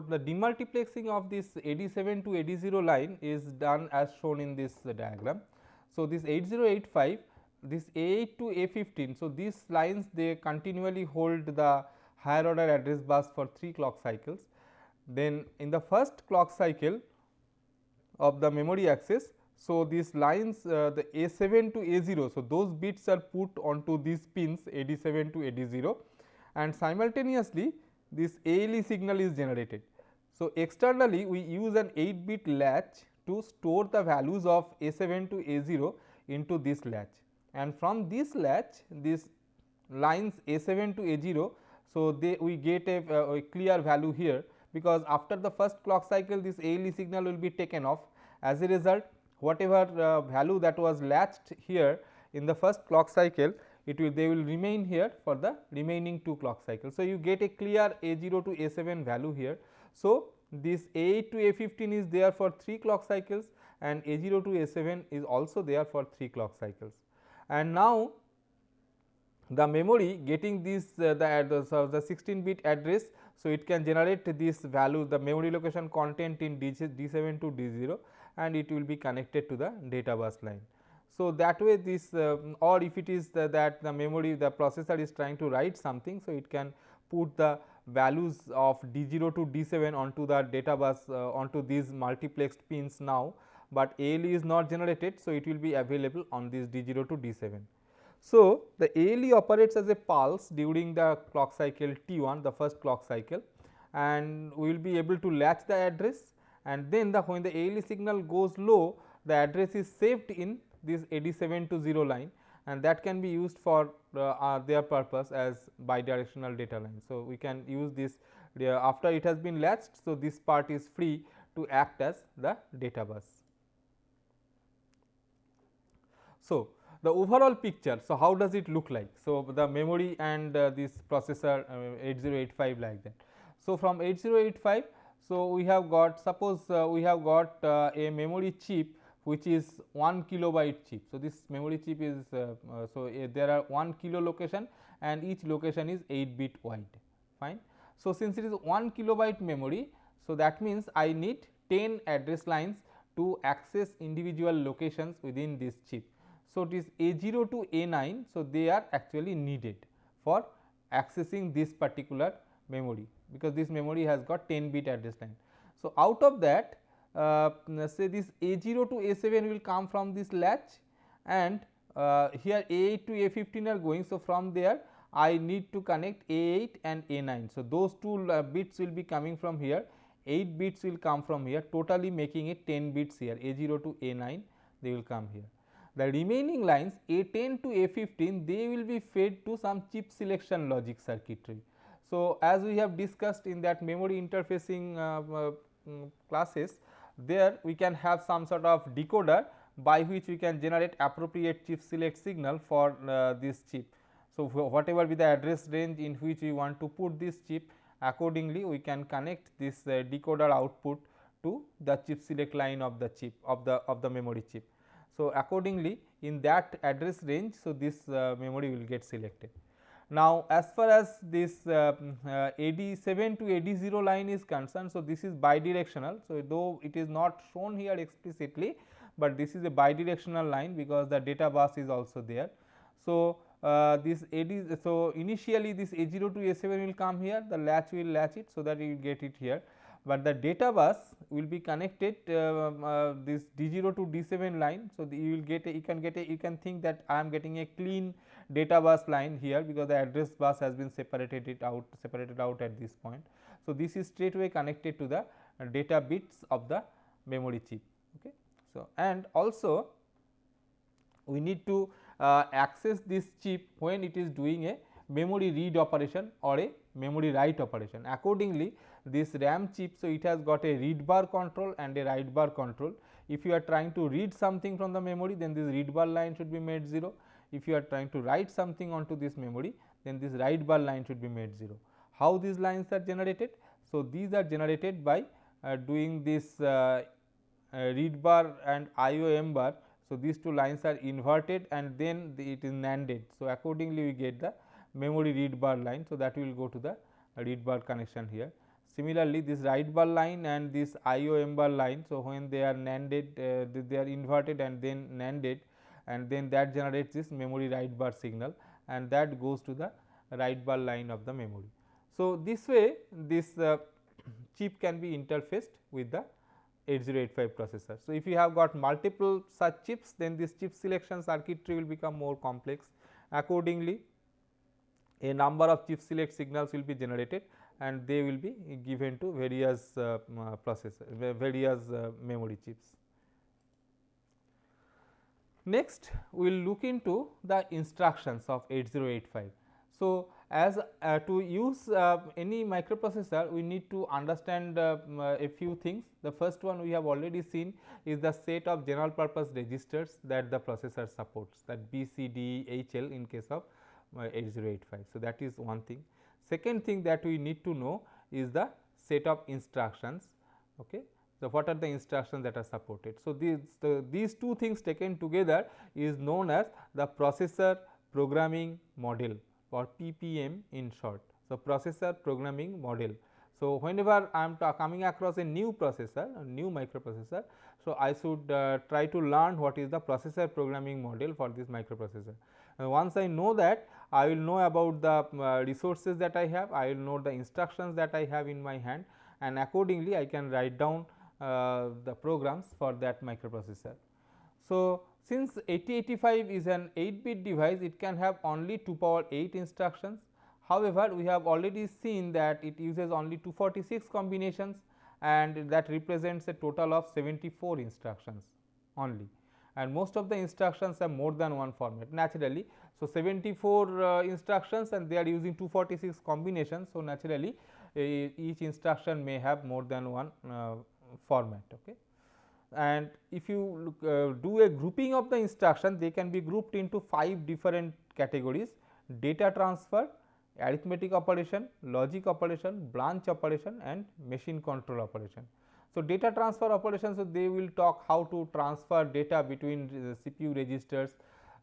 the demultiplexing of this AD7 to AD0 line is done as shown in this diagram. So, this 8085, this A8 to A15. So, these lines they continually hold the higher order address bus for 3 clock cycles. Then in the first clock cycle of the memory access, so these lines the A7 to A0. So, those bits are put onto these pins AD7 to AD0, and simultaneously this ALE signal is generated. So, externally we use an 8 bit latch to store the values of A7 to A0 into this latch, and from this latch these lines A7 to A0. So, we get a clear value here, because after the first clock cycle this ALE signal will be taken off. As a result, whatever value that was latched here in the first clock cycle, they will remain here for the remaining 2 clock cycles. So, you get a clear A0 to A7 value here. So, this A8 to A15 is there for 3 clock cycles, and A0 to A7 is also there for 3 clock cycles. And now, the memory getting this the 16 bit address. So, it can generate this value, the memory location content in D7 to D0, and it will be connected to the data bus line. So, that way this or if it is that the memory, the processor is trying to write something. So, it can put the values of D0 to D7 onto the data bus onto these multiplexed pins now, but ALE is not generated. So, it will be available on this D0 to D7. So, the ALE operates as a pulse during the clock cycle T1, the first clock cycle, and we will be able to latch the address, and then when the ALE signal goes low, the address is saved in this AD7 to 0 line, and that can be used for their purpose as bidirectional data line. So, we can use this after it has been latched. So, this part is free to act as the data bus. So, the overall picture. So, how does it look like? So, the memory and this processor 8085 like that. So, from 8085, so we have got, suppose we have got a memory chip which is 1 kilobyte chip. So, this memory chip is there are 1 kilo location, and each location is 8 bit wide, fine. So, since it is 1 kilobyte memory, so that means I need 10 address lines to access individual locations within this chip. So, it is A0 to A9. So, they are actually needed for accessing this particular memory, because this memory has got 10 bit address line. So, out of that say this A0 to A7 will come from this latch, and here A8 to A15 are going. So, from there I need to connect A8 and A9. So, those 2 bits will be coming from here, 8 bits will come from here, totally making it 10 bits here, A0 to A9 they will come here. The remaining lines A10 to A15, they will be fed to some chip selection logic circuitry. So, as we have discussed in that memory interfacing classes, there we can have some sort of decoder by which we can generate appropriate chip select signal for this chip. So, whatever be the address range in which we want to put this chip, accordingly we can connect this decoder output to the chip select line of the chip of the memory chip. So, accordingly in that address range, so this memory will get selected. Now, as far as this AD7 to AD0 line is concerned, so this is bidirectional. So, though it is not shown here explicitly, but this is a bidirectional line because the data bus is also there. So, this AD, so initially this A0 to A7 will come here, the latch will latch it, so that you will get it here, but the data bus will be connected this D0 to D7 line. So, you will get you can think that I am getting a clean data bus line here, because the address bus has been separated out at this point. So, this is straightway connected to the data bits of the memory chip. Okay. So, and also we need to access this chip when it is doing a memory read operation or a memory write operation. Accordingly, this RAM chip, so it has got a read bar control and a write bar control. If you are trying to read something from the memory, then this read bar line should be made 0. If you are trying to write something onto this memory, then this write bar line should be made 0. How these lines are generated? So, these are generated by doing this read bar and IOM bar. So, these 2 lines are inverted and then it is NANDed. So, accordingly we get the memory read bar line. So, that will go to the read bar connection here. Similarly, this write bar line and this IO M bar line, so when they are NANDed, they are inverted and then NANDed, and then that generates this memory write bar signal, and that goes to the write bar line of the memory. So, this way this chip can be interfaced with the 8085 processor. So, if you have got multiple such chips, then this chip selection circuitry will become more complex. Accordingly, a number of chip select signals will be generated and they will be given to various processor, various memory chips. Next, we will look into the instructions of 8085. So, as to use any microprocessor, we need to understand a few things. The first one we have already seen is the set of general purpose registers that the processor supports, that B, C, D, H, L in case of 8085. So, that is one thing. Second thing that we need to know is the set of instructions. Okay. So, what are the instructions that are supported? So, these two things taken together is known as the processor programming model, or PPM in short. So, processor programming model. So, whenever I am coming across a new processor, a new microprocessor, so I should try to learn what is the processor programming model for this microprocessor. And once I know that, I will know about the resources that I have, I will know the instructions that I have in my hand, and accordingly I can write down the programs for that microprocessor. So, since 8085 is an 8-bit device, it can have only 2 power 8 instructions. However, we have already seen that it uses only 246 combinations, and that represents a total of 74 instructions only, and most of the instructions have more than one format naturally. So, 74 instructions and they are using 246 combinations. So, naturally each instruction may have more than one format. Okay. And if you do a grouping of the instruction, they can be grouped into 5 different categories: data transfer, arithmetic operation, logic operation, branch operation, and machine control operation. So, data transfer operations, so they will talk how to transfer data between CPU registers,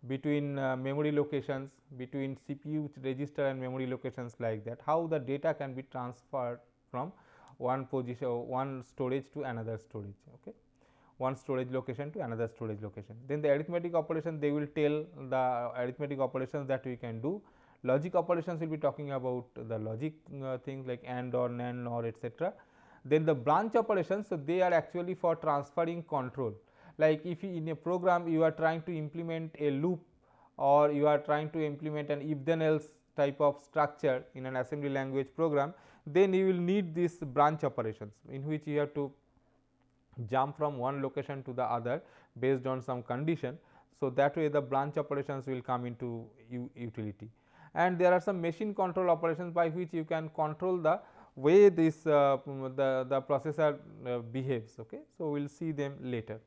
between memory locations, between CPU register and memory locations, like that, how the data can be transferred from one position, one storage to another storage. Okay. One storage location to another storage location. Then the arithmetic operation, they will tell the arithmetic operations that we can do. Logic operations will be talking about the logic things like AND or NAND or etc. Then the branch operations, so they are actually for transferring control. Like if in a program you are trying to implement a loop, or you are trying to implement an if then else type of structure in an assembly language program, then you will need these branch operations, in which you have to jump from one location to the other based on some condition. So, that way the branch operations will come into utility. And there are some machine control operations by which you can control the way this the processor behaves. Okay. So, we will see them later.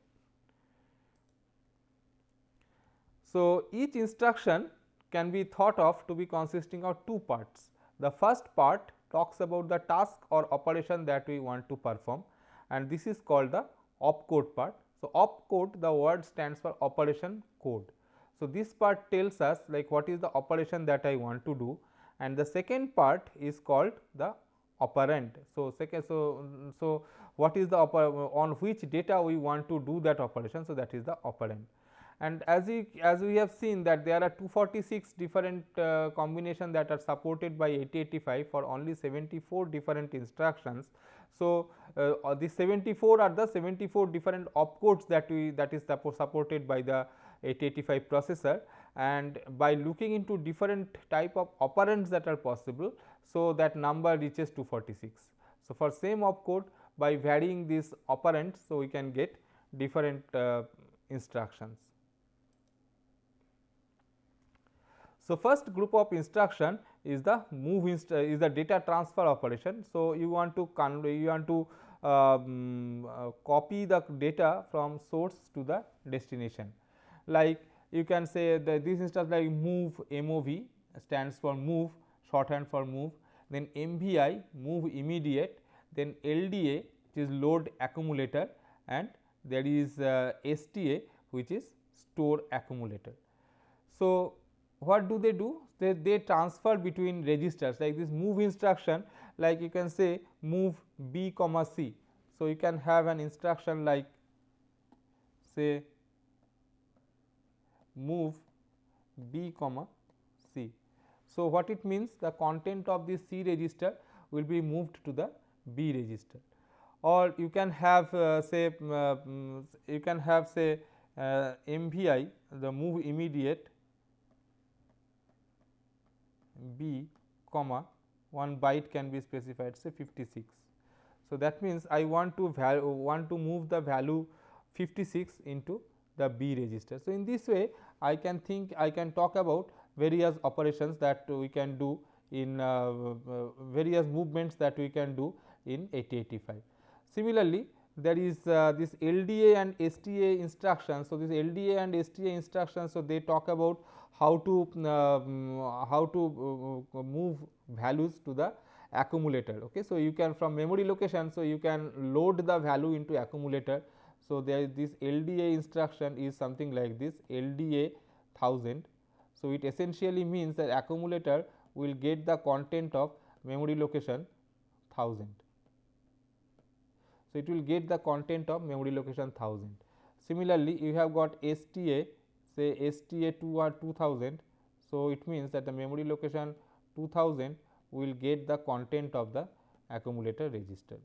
So, each instruction can be thought of to be consisting of 2 parts. The first part talks about the task or operation that we want to perform, and this is called the opcode part. So, opcode, the word stands for operation code. So, this part tells us like what is the operation that I want to do, and the second part is called the operand. So, so what is the on which data we want to do that operation. So, that is the operand. And as we have seen that there are 246 different combinations that are supported by 8085 for only 74 different instructions. So, the 74 are the 74 different opcodes that is supported by the 8085 processor, and by looking into different type of operands that are possible, so that number reaches 246. So, for same opcode, by varying these operands, so we can get different instructions. So, first group of instruction is the move is the data transfer operation. So, you want to copy the data from source to the destination. Like you can say that this instruction like move, MOV stands for move, shorthand for move, then MVI move immediate, then LDA which is load accumulator, and there is STA which is store accumulator. So, what do? They transfer between registers, like this move instruction like you can say move b comma c. So, you can have an instruction like say move b comma c. So, what it means, the content of this C register will be moved to the B register, or you can have you can have say MVI, the move immediate B comma 1 byte can be specified, say 56. So, that means I want to move the value 56 into the B register. So, in this way I can talk about various operations that we can do in various movements that we can do in 8085. Similarly, there is this LDA and STA instructions. So, this LDA and STA instructions, so they talk about how to move values to the accumulator. Okay. So, you can from memory location, so you can load the value into accumulator. So, there is this LDA instruction is something like this LDA 1000. So, it essentially means that accumulator will get the content of memory location 1000. So, it will get the content of memory location 1000. Similarly, you have got STA, say STA 2 or 2000. So, it means that the memory location 2000 will get the content of the accumulator register.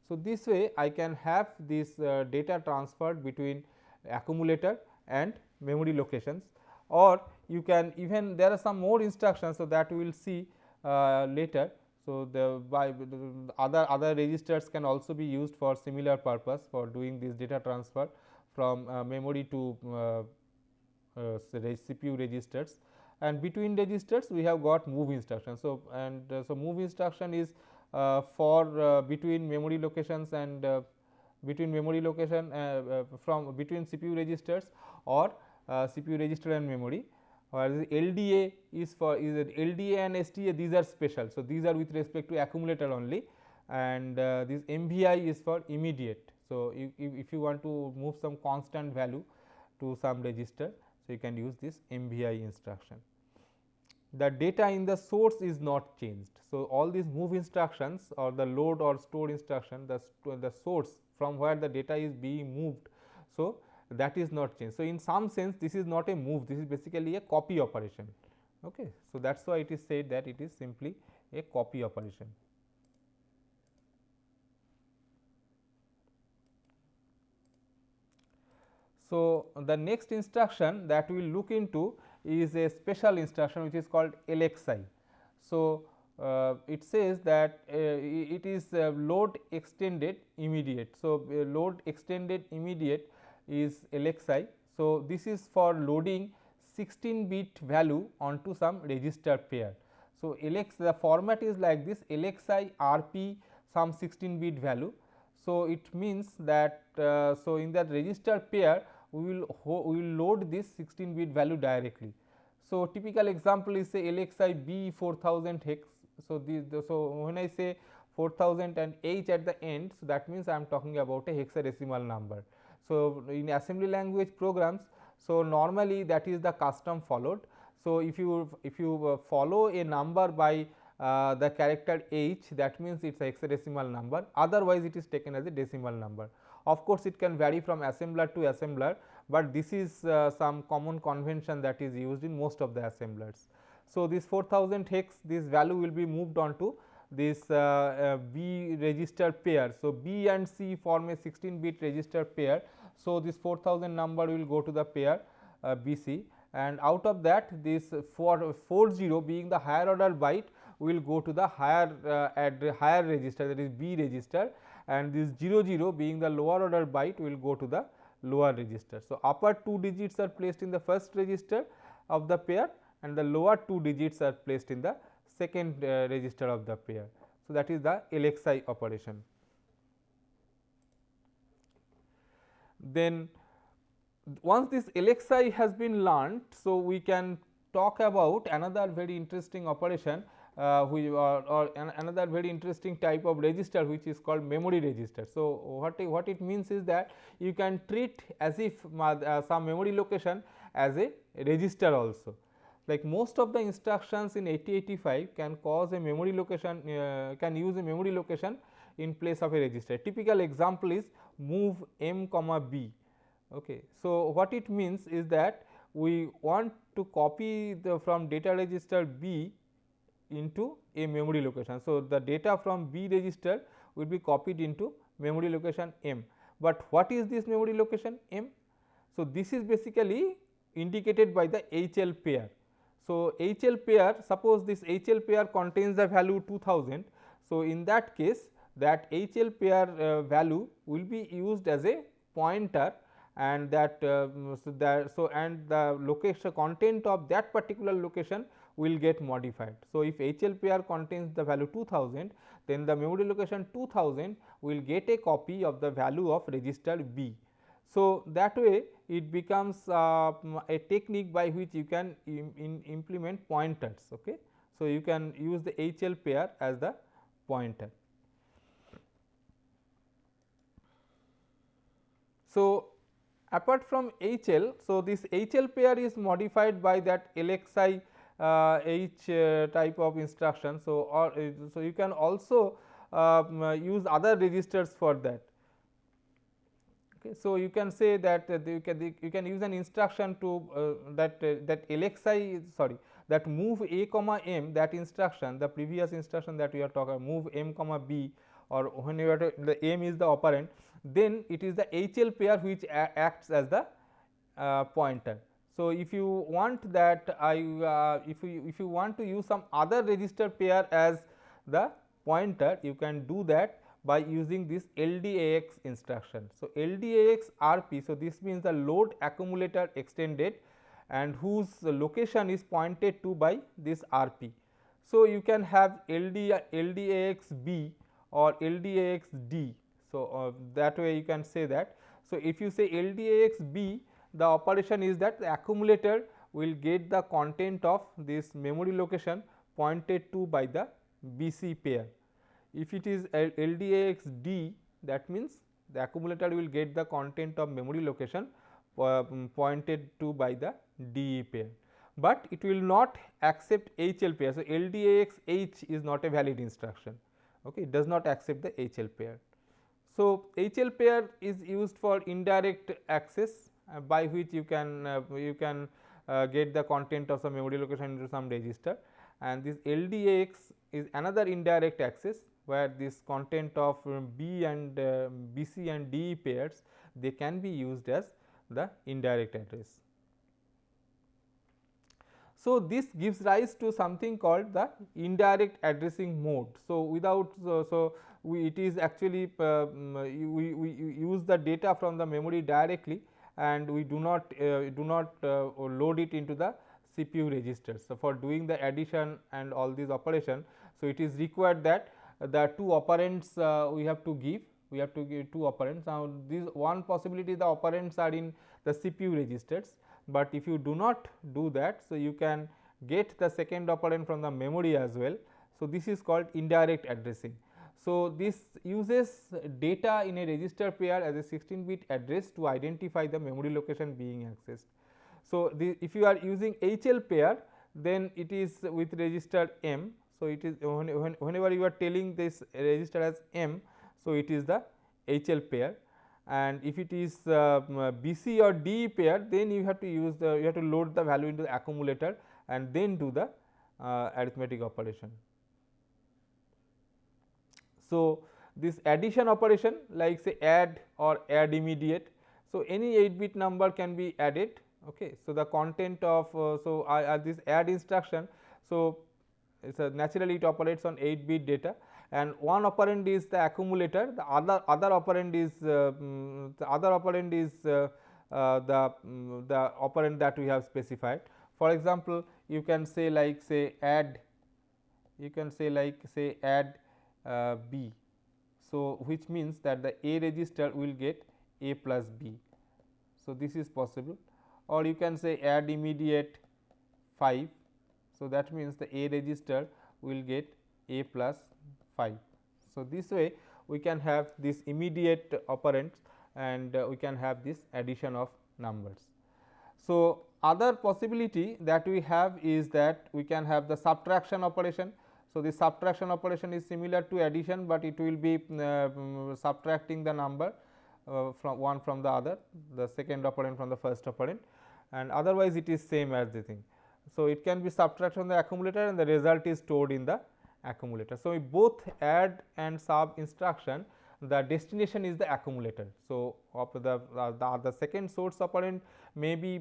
So, this way I can have this data transferred between accumulator and memory locations, or you can even there are some more instructions. So, that we will see later. So, the other registers can also be used for similar purpose for doing this data transfer from memory to CPU registers, and between registers we have got move instruction. So, so move instruction is for between memory locations and between memory location from between CPU registers or CPU register and memory, whereas LDA is for LDA and STA, these are special. So, these are with respect to accumulator only, and this MVI is for immediate. So, if you want to move some constant value to some register, so you can use this MVI instruction. The data in the source is not changed. So, all these move instructions or the load or store instruction, the source from where the data is being moved, so that is not changed. So, in some sense this is not a move, this is basically a copy operation. Okay. So, that is why it is said that it is simply a copy operation. So, the next instruction that we will look into is a special instruction which is called LXI. So, it says that it is load extended immediate. So, load extended immediate is LXI. So, this is for loading 16-bit value onto some register pair. So, the format is like this LXI RP some 16-bit value. So, it means that so in that register pair we will load this 16-bit value directly. So, typical example is say LXI B 4000 hex. So, so when I say 4000 and H at the end, so that means I am talking about a hexadecimal number. So, in assembly language programs, so normally that is the custom followed. So, if you follow a number by the character H, that means it is a hexadecimal number, otherwise it is taken as a decimal number. Of course, it can vary from assembler to assembler, but this is some common convention that is used in most of the assemblers. So, this 4000 hex, this value will be moved on to this B register pair. So, B and C form a 16-bit register pair. So, this 4000 number will go to the pair BC, and out of that this 40 being the higher order byte will go to the higher register, that is B register, and this 00 being the lower order byte will go to the lower register. So, upper 2 digits are placed in the first register of the pair and the lower 2 digits are placed in the second register of the pair. So, that is the LXI operation. Then once this LXI has been learnt, so we can talk about another very interesting operation or another very interesting type of register, which is called memory register. So, what it means is that you can treat as if some memory location as a register also. like most of the instructions in 8085 can cause a memory location, can use a memory location in place of a register. Typical example is move m comma b. Okay. So, what it means is that we want to copy the from data register b into a memory location. So, the data from b register will be copied into memory location m, but what is this memory location m? So, this is basically indicated by the HL pair. So, HL pair, suppose this HL pair contains the value 2000. So, in that case that HL pair value will be used as a pointer, and that and the location content of that particular location will get modified. So, if HL pair contains the value 2000, then the memory location 2000 will get a copy of the value of register B. So, that way it becomes a technique by which you can implement pointers. Okay. So, you can use the HL pair as the pointer. So, apart from HL, so this HL pair is modified by that LXI H type of instruction. So, or so you can also use other registers for that. Okay. So, you can say that you can use an instruction to that LXI that move a comma m, that instruction, the previous instruction that we are talking, move m comma b, or when you are the m is the operand, then it is the HL pair which acts as the pointer. So, if you want that if you want to use some other register pair as the pointer, you can do that by using this LDAX instruction. So, LDAX RP, so this means the load accumulator extended, and whose location is pointed to by this RP. So, you can have LDAX B or LDAX D. So, that way you can say that. So, if you say LDAX B, the operation is that the accumulator will get the content of this memory location pointed to by the BC pair. If it is LDAX D, that means the accumulator will get the content of memory location pointed to by the DE pair, but it will not accept HL pair. So, LDAX H is not a valid instruction. Okay, it does not accept the HL pair. So, HL pair is used for indirect access by which you can get the content of some memory location into some register, and this LDAX is another indirect access where this content of B and BC and DE pairs, they can be used as the indirect address. So, this gives rise to something called the indirect addressing mode. So, without it is actually we use the data from the memory directly, and we do not load it into the CPU registers. So, for doing the addition and all these operations, so it is required that the two operands we have to give two operands. Now, this one possibility, the operands are in the CPU registers, but if you do not do that, so you can get the second operand from the memory as well. So, this is called indirect addressing. So, this uses data in a register pair as a 16-bit address to identify the memory location being accessed. So, if you are using HL pair, then it is with register M. So, it is whenever you are telling this register as M, so it is the HL pair, and if it is BC or DE pair, then you have to use you have to load the value into the accumulator and then do the arithmetic operation. So, this addition operation, like say add or add immediate. So, any 8-bit number can be added. Okay. So, the content of this add instruction. So, naturally it operates on 8-bit data, and one operand is the accumulator, the other operand is the operand that we have specified. For example, you can say like say add, you can say like say add B. So, which means that the A register will get A plus B. So, this is possible, or you can say add immediate 5. So, that means the A register will get A plus 5. So, this way we can have this immediate operands, and we can have this addition of numbers. So, other possibility that we have is that we can have the subtraction operation. So, the subtraction operation is similar to addition, but it will be subtracting the number from one from the other, the second operand from the first operand, and otherwise it is same as the thing. So, it can be subtracted from the accumulator and the result is stored in the accumulator. So, we both add and sub instruction, the destination is the accumulator. So, of the second source operand may be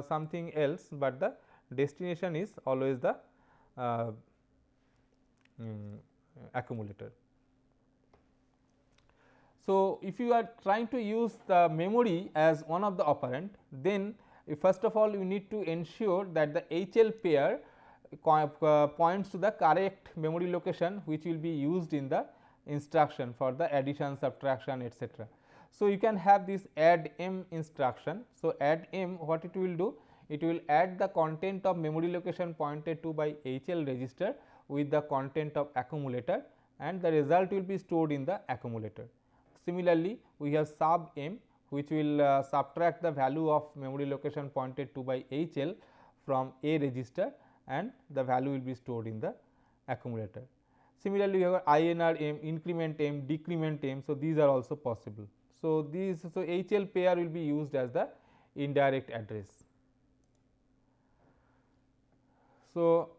something else, but the destination is always the accumulator. So, if you are trying to use the memory as one of the operand, then first of all you need to ensure that the HL pair points to the correct memory location which will be used in the instruction for the addition, subtraction, etc. So, you can have this add m instruction. So, add m, what it will do? It will add the content of memory location pointed to by HL register with the content of accumulator, and the result will be stored in the accumulator. Similarly, we have sub m, which will subtract the value of memory location pointed to by HL from A register, and the value will be stored in the accumulator. Similarly, we have INR m, increment m, decrement m. So, these are also possible. So, HL pair will be used as the indirect address. So,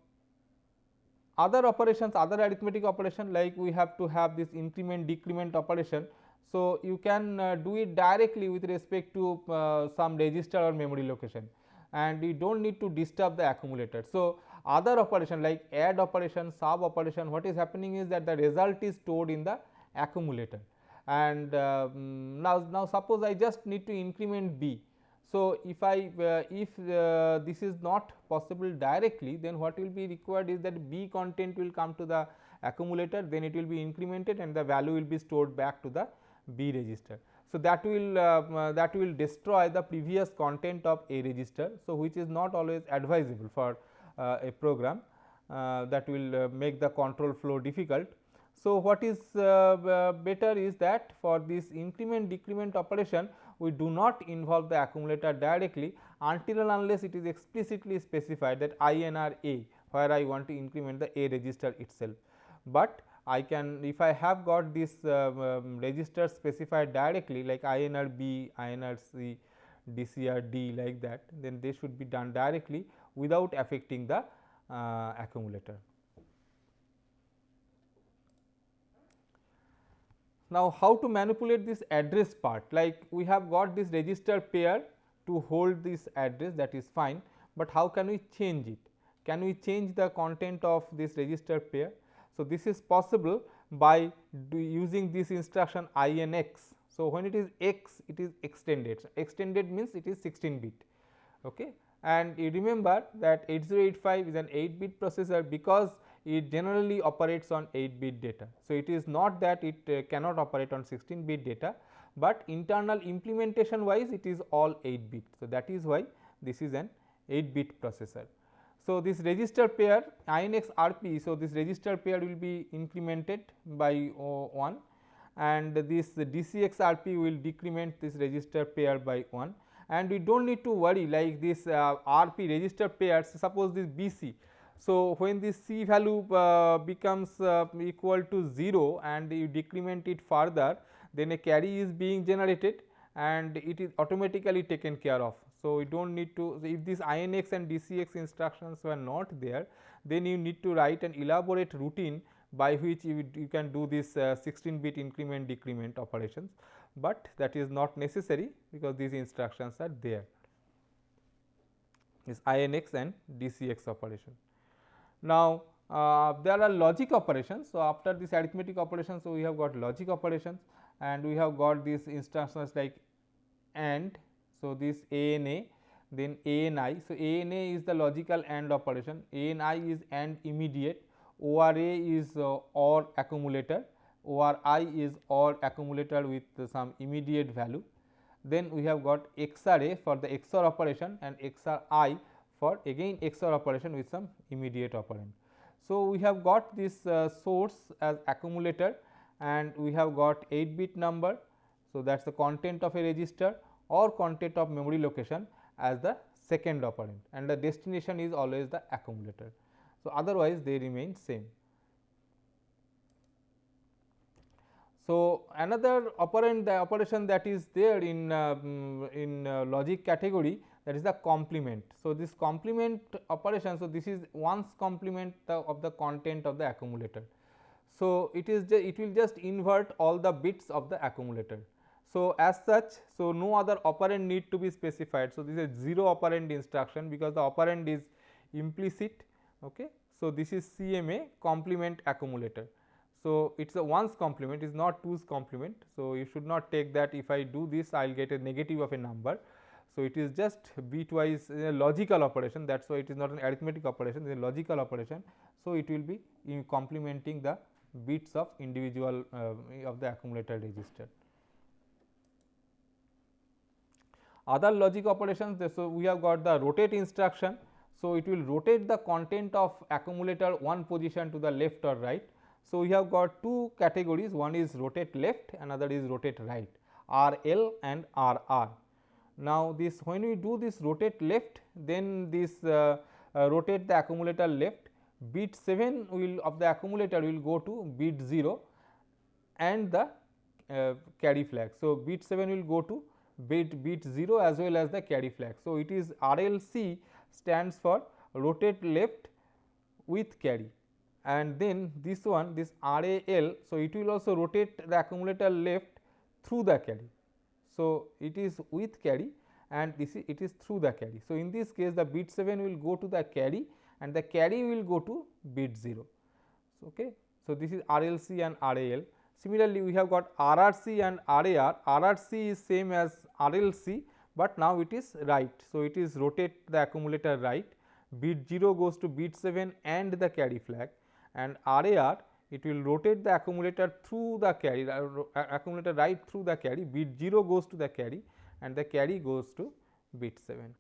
other operations, other arithmetic operation, like we have to have this increment decrement operation. So, you can do it directly with respect to some register or memory location, and you do not need to disturb the accumulator. So, other operation like add operation, sub operation, what is happening is that the result is stored in the accumulator, and now suppose I just need to increment b. So, if this is not possible directly, then what will be required is that b content will come to the accumulator, then it will be incremented and the value will be stored back to the B register. So, that will destroy the previous content of A register. So, which is not always advisable for a program, that will make the control flow difficult. So, what is better is that for this increment decrement operation, we do not involve the accumulator directly until and unless it is explicitly specified that INR A, where I want to increment the A register itself. But I can, if I have got this register specified directly like INR B, INR C, DCR D like that, then they should be done directly without affecting the accumulator. Now, how to manipulate this address part? Like we have got this register pair to hold this address, that is fine, but how can we change it? Can we change the content of this register pair? So, this is possible by using this instruction INX. So, when it is X, it is extended. So, extended means it is 16 bit. Okay. And you remember that 8085 is an 8 bit processor because it generally operates on 8 bit data. So, it is not that it cannot operate on 16 bit data, but internal implementation wise it is all 8 bit. So, that is why this is an 8 bit processor. So, this register pair INX RP, so this register pair will be incremented by 1 and this DCX RP will decrement this register pair by 1, and we do not need to worry like this RP register pairs, suppose this BC. So, when this C value becomes equal to 0 and you decrement it further, then a carry is being generated and it is automatically taken care of. So, we do not need to, if this INX and DCX instructions were not there, then you need to write an elaborate routine by which you can do this 16 bit increment decrement operations, but that is not necessary because these instructions are there, this INX and DCX operation. Now, there are logic operations. So, after this arithmetic operations, so we have got logic operations and we have got these instructions like AND. So, this ANA, then ANI. So, ANA is the logical AND operation, ANI is AND immediate, ORA is OR accumulator, ORI is OR accumulator with some immediate value. Then we have got XRA for the XOR operation and XRI for again XOR operation with some immediate operand. So, we have got this source as accumulator and we have got 8 bit number. So, that is the content of a register or content of memory location as the second operand, and the destination is always the accumulator. So, otherwise they remain same. So, another operand, the operation that is there in logic category, that is the complement. So, this complement operation, so this is ones complement of the content of the accumulator. So, it will just invert all the bits of the accumulator. So, as such, so no other operand need to be specified. So, this is 0 operand instruction, because the operand is implicit. Okay. So, this is CMA complement accumulator. So, it is a ones complement, is not twos complement. So, you should not take that if I do this I will get a negative of a number. So, it is just bitwise a logical operation, that is why it is not an arithmetic operation, it is a logical operation. So, it will be complementing the bits of individual of the accumulator register. Other logic operations, so we have got the rotate instruction. So, it will rotate the content of accumulator one position to the left or right. So, we have got two categories, one is rotate left, another is rotate right, RL and RR. Now, this when we do this rotate left, then this rotate the accumulator left, bit 7 will of the accumulator will go to bit 0 and the carry flag. So, bit 7 will go to bit 0 as well as the carry flag. So, it is RLC stands for rotate left with carry, and then this one, this RAL. So, it will also rotate the accumulator left through the carry. So, it is with carry and it is through the carry. So, in this case the bit 7 will go to the carry and the carry will go to bit 0. So, okay. So, this is RLC and RAL. Similarly, we have got RRC and RAR. RRC is same as RLC, but now it is right. So, it is rotate the accumulator right, bit 0 goes to bit 7 and the carry flag, and RAR it will rotate the accumulator through the carry, accumulator right through the carry, bit 0 goes to the carry and the carry goes to bit 7.